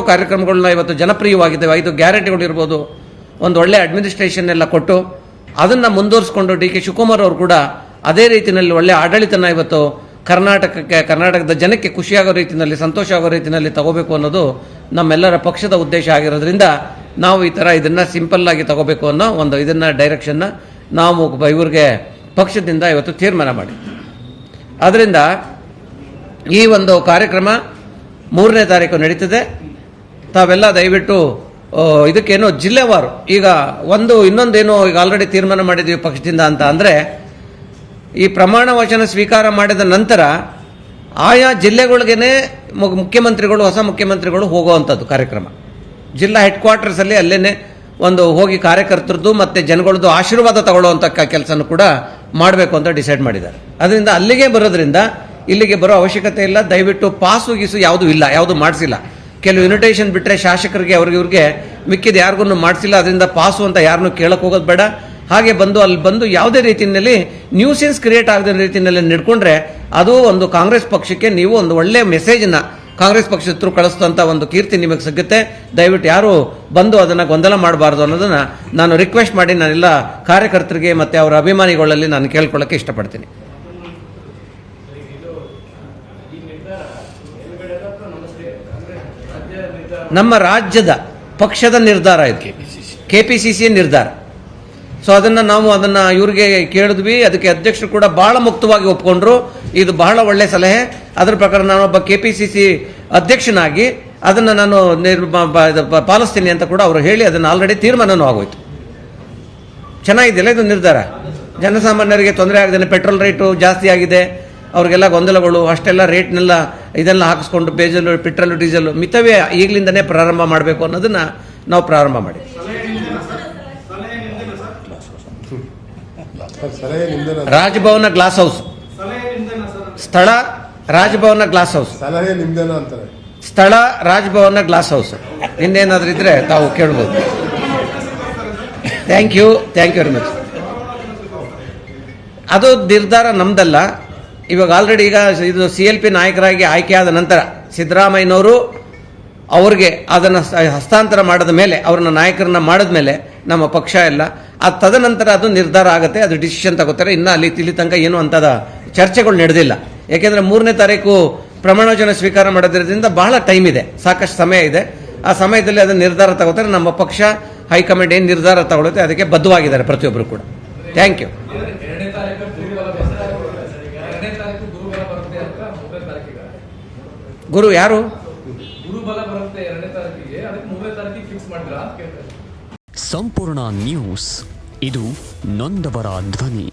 ಕಾರ್ಯಕ್ರಮಗಳನ್ನ ಇವತ್ತು ಜನಪ್ರಿಯವಾಗಿದ್ದಾವೆ. 5 ಗ್ಯಾರಂಟಿಗಳು ಇರ್ಬೋದು, ಒಂದು ಒಳ್ಳೆ ಅಡ್ಮಿನಿಸ್ಟ್ರೇಷನ್ ಎಲ್ಲ ಕೊಟ್ಟು ಅದನ್ನು ಮುಂದುವರಿಸಿಕೊಂಡು ಡಿ ಕೆ ಶಿವಕುಮಾರ್ ಅವರು ಕೂಡ ಅದೇ ರೀತಿಯಲ್ಲಿ ಒಳ್ಳೆ ಆಡಳಿತನ ಇವತ್ತು ಕರ್ನಾಟಕದ ಜನಕ್ಕೆ ಖುಷಿಯಾಗೋ ರೀತಿಯಲ್ಲಿ, ಸಂತೋಷ ಆಗೋ ರೀತಿಯಲ್ಲಿ ತಗೋಬೇಕು ಅನ್ನೋದು ನಮ್ಮೆಲ್ಲರ ಪಕ್ಷದ ಉದ್ದೇಶ ಆಗಿರೋದ್ರಿಂದ ನಾವು ಈ ಥರ ಇದನ್ನು ಸಿಂಪಲ್ ಆಗಿ ತಗೋಬೇಕು ಅನ್ನೋ ಒಂದು ಇದನ್ನು ಡೈರೆಕ್ಷನ್ನ ನಾವು ಇವ್ರಿಗೆ ಪಕ್ಷದಿಂದ ಇವತ್ತು ತೀರ್ಮಾನ ಮಾಡಿ. ಆದ್ದರಿಂದ ಈ ಒಂದು ಕಾರ್ಯಕ್ರಮ 3ನೇ ತಾರೀಕು ನಡೀತದೆ. ತಾವೆಲ್ಲ ದಯವಿಟ್ಟು ಇದಕ್ಕೇನು ಜಿಲ್ಲೆವಾರು ಈಗ ಇನ್ನೊಂದೇನು ಈಗ ಆಲ್ರೆಡಿ ತೀರ್ಮಾನ ಮಾಡಿದ್ದೀವಿ ಪಕ್ಷದಿಂದ ಅಂತ ಅಂದರೆ, ಈ ಪ್ರಮಾಣ ವಚನ ಸ್ವೀಕಾರ ಮಾಡಿದ ನಂತರ ಆಯಾ ಜಿಲ್ಲೆಗಳಿಗೇ ಮುಖ್ಯಮಂತ್ರಿಗಳು, ಹೊಸ ಮುಖ್ಯಮಂತ್ರಿಗಳು ಹೋಗುವಂಥದ್ದು ಕಾರ್ಯಕ್ರಮ. ಜಿಲ್ಲಾ ಹೆಡ್ ಕ್ವಾರ್ಟರ್ಸಲ್ಲಿ ಅಲ್ಲೇ ಹೋಗಿ ಕಾರ್ಯಕರ್ತರದ್ದು ಮತ್ತು ಜನಗಳದ್ದು ಆಶೀರ್ವಾದ ತಗೊಳ್ಳುವಂಥ ಕೆಲಸನೂ ಕೂಡ ಮಾಡಬೇಕು ಅಂತ ಡಿಸೈಡ್ ಮಾಡಿದ್ದಾರೆ. ಅದರಿಂದ ಅಲ್ಲಿಗೆ ಬರೋದ್ರಿಂದ ಇಲ್ಲಿಗೆ ಬರೋ ಅವಶ್ಯಕತೆ ಇಲ್ಲ. ದಯವಿಟ್ಟು ಪಾಸು ಗೀಸು ಯಾವುದೂ ಇಲ್ಲ, ಯಾವುದೂ ಮಾಡಿಸಿಲ್ಲ. ಕೆಲವು ಇನ್ವಿಟೇಷನ್ ಬಿಟ್ಟರೆ ಶಾಸಕರಿಗೆ ಇವ್ರಿಗೆ ಮಿಕ್ಕಿದ ಯಾರಿಗೂ ಮಾಡಿಸಿಲ್ಲ. ಅದರಿಂದ ಪಾಸು ಅಂತ ಯಾರನ್ನೂ ಕೇಳಕ್ಕೆ ಹೋಗೋದು ಬೇಡ. ಹಾಗೆ ಅಲ್ಲಿ ಬಂದು ಯಾವುದೇ ರೀತಿಯಲ್ಲಿ ನ್ಯೂಸೆನ್ಸ್ ಕ್ರಿಯೇಟ್ ಆಗದ ರೀತಿಯಲ್ಲಿ ನಡ್ಕೊಂಡ್ರೆ ಅದು ಒಂದು ಕಾಂಗ್ರೆಸ್ ಪಕ್ಷಕ್ಕೆ ನೀವು ಒಂದು ಒಳ್ಳೆಯ ಮೆಸೇಜನ್ನ ಕಾಂಗ್ರೆಸ್ ಪಕ್ಷದ ಥ್ರೂ ಕಳಿಸ್ತಂಥ ಒಂದು ಕೀರ್ತಿ ನಿಮಗೆ ಸಿಗುತ್ತೆ. ದಯವಿಟ್ಟು ಯಾರು ಬಂದು ಅದನ್ನು ಗೊಂದಲ ಮಾಡಬಾರ್ದು ಅನ್ನೋದನ್ನು ನಾನು ರಿಕ್ವೆಸ್ಟ್ ಮಾಡಿ ನಾನೆಲ್ಲ ಕಾರ್ಯಕರ್ತರಿಗೆ ಮತ್ತು ಅವರ ಅಭಿಮಾನಿಗಳಲ್ಲಿ ನಾನು ಕೇಳ್ಕೊಳ್ಳೋಕ್ಕೆ ಇಷ್ಟಪಡ್ತೀನಿ. ನಮ್ಮ ರಾಜ್ಯದ ಪಕ್ಷದ ನಿರ್ಧಾರ ಇದು, KPCC ನಿರ್ಧಾರ. ಸೊ ನಾವು ಅದನ್ನು ಇವ್ರಿಗೆ ಕೇಳಿದ್ವಿ. ಅದಕ್ಕೆ ಅಧ್ಯಕ್ಷರು ಕೂಡ ಬಹಳ ಮುಕ್ತವಾಗಿ ಒಪ್ಕೊಂಡ್ರು. ಇದು ಬಹಳ ಒಳ್ಳೆ ಸಲಹೆ. ಅದರ ಪ್ರಕಾರ ನಾನೊಬ್ಬ KPCC ಅಧ್ಯಕ್ಷನಾಗಿ ಅದನ್ನು ನಾನು ಪಾಲಿಸ್ತೀನಿ ಅಂತ ಕೂಡ ಅವರು ಹೇಳಿ ಅದನ್ನು ಆಲ್ರೆಡಿ ತೀರ್ಮಾನವೂ ಆಗೋಯ್ತು. ಚೆನ್ನಾಗಿದೆಯಲ್ಲ ಇದು ನಿರ್ಧಾರ. ಜನಸಾಮಾನ್ಯರಿಗೆ ತೊಂದರೆ ಆಗದೇನೆ, ಪೆಟ್ರೋಲ್ ರೇಟು ಜಾಸ್ತಿ ಆಗಿದೆ, ಅವ್ರಿಗೆಲ್ಲ ಗೊಂದಲಗಳು, ಅಷ್ಟೆಲ್ಲ ರೇಟ್ನೆಲ್ಲ ಇದೆಲ್ಲ ಹಾಕಿಸ್ಕೊಂಡು ಪೆಟ್ರೋಲು ಡೀಸೆಲ್ ಮಿತವೇ ಈಗಲಿಂದನೇ ಪ್ರಾರಂಭ ಮಾಡಬೇಕು ಅನ್ನೋದನ್ನು ನಾವು ಪ್ರಾರಂಭ ಮಾಡಿ. ರಾಜಭವನ ಗ್ಲಾಸ್ ಹೌಸ್ ಸ್ಥಳ, ರಾಜಭವನ ಗ್ಲಾಸ್ ಹೌಸ್ ಸ್ಥಳ, ರಾಜಭವನ ಗ್ಲಾಸ್ ಹೌಸ್. ಇನ್ನೇನಾದ್ರೂ ಇದ್ರೆ ತಾವು ಕೇಳ್ಬೋದು. Thank you very much. ಅದು ನಿರ್ಧಾರ ನಮ್ದಲ್ಲ. ಇವಾಗ ಆಲ್ರೆಡಿ ಈಗ ಇದು CLP ನಾಯಕರಾಗಿ ಆಯ್ಕೆಯಾದ ನಂತರ ಸಿದ್ದರಾಮಯ್ಯನವರು ಅವ್ರಿಗೆ ಅದನ್ನು ಹಸ್ತಾಂತರ ಮಾಡಿದ ಮೇಲೆ, ಅವ್ರನ್ನ ನಾಯಕರನ್ನ ಮಾಡಿದ ಮೇಲೆ ನಮ್ಮ ಪಕ್ಷ ಎಲ್ಲ ಅದು ತದನಂತರ ಅದು ನಿರ್ಧಾರ ಆಗುತ್ತೆ, ಅದು ಡಿಸಿಷನ್ ತಗೋತಾರೆ. ಇನ್ನು ಇಲ್ಲಿ ತನಕ ಏನು ಅಂತದ ಚರ್ಚೆಗಳು ನಡೆದಿಲ್ಲ. ಯಾಕೆಂದರೆ 3ನೇ ತಾರೀಕು ಪ್ರಮಾಣವಚನ ಸ್ವೀಕಾರ ಮಾಡೋದ್ರಿಂದ ಬಹಳ ಟೈಮ್ ಇದೆ, ಸಾಕಷ್ಟು ಸಮಯ ಇದೆ. ಆ ಸಮಯದಲ್ಲಿ ಅದನ್ನು ನಿರ್ಧಾರ ತಗೋತಾರೆ. ನಮ್ಮ ಪಕ್ಷ ಹೈಕಮಾಂಡ್ ಏನು ನಿರ್ಧಾರ ತಗೊಳುತ್ತೆ ಅದಕ್ಕೆ ಬದ್ಧವಾಗಿದ್ದಾರೆ ಪ್ರತಿಯೊಬ್ಬರು ಕೂಡ. Thank you. ಗುರು ಯಾರು? ಸಂಪೂರ್ಣ ನ್ಯೂಸ್, ಇದು ನೊಂದವರ ಧ್ವನಿ.